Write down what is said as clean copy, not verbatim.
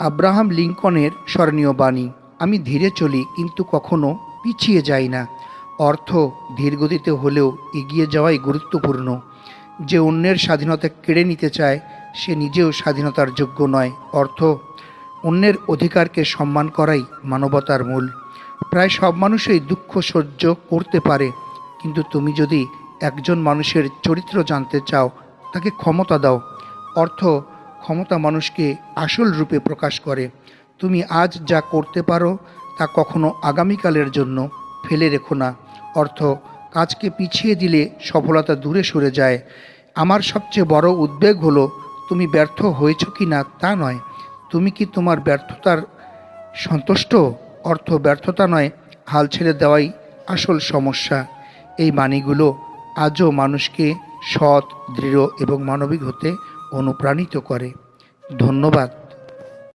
Abraham লিঙ্কনের স্মরণীয় বাণী। আমি ধীরে চলি কিন্তু কখনো পিছিয়ে যাই না। অর্থ ধীরগতিতে হলেও এগিয়ে যাওয়াই গুরুত্বপূর্ণ। যে অন্যের স্বাধীনতা কেড়ে নিতে চায় সে নিজেও স্বাধীনতার যোগ্য নয়। অর্থ অন্যের অধিকারকে সম্মান করাই মানবতার মূল। প্রায় সব মানুষই দুঃখ সহ্য করতে পারে, কিন্তু তুমি যদি একজন মানুষের চরিত্র জানতে চাও তাকে ক্ষমতা দাও। অর্থ ক্ষমতা মানুষকে আসল রূপে প্রকাশ করে। তুমি আজ যা করতে পারো তা কখনো আগামীকালের জন্য ফেলে রেখো না। অর্থ কাজকে পিছিয়ে দিলে সফলতা দূরে সরে যায়। আমার সবচেয়ে বড় উদ্বেগ হলো তুমি ব্যর্থ হয়েছ কি না তা নয়, তুমি কি তোমার ব্যর্থতার সন্তুষ্ট। অর্থ ব্যর্থতা নয়, হাল ছেড়ে দেওয়াই আসল সমস্যা। এই বাণীগুলো আজও মানুষকে সৎ, দৃঢ় এবং মানবিক হতে অনুপ্রাণিত করে। ধন্যবাদ।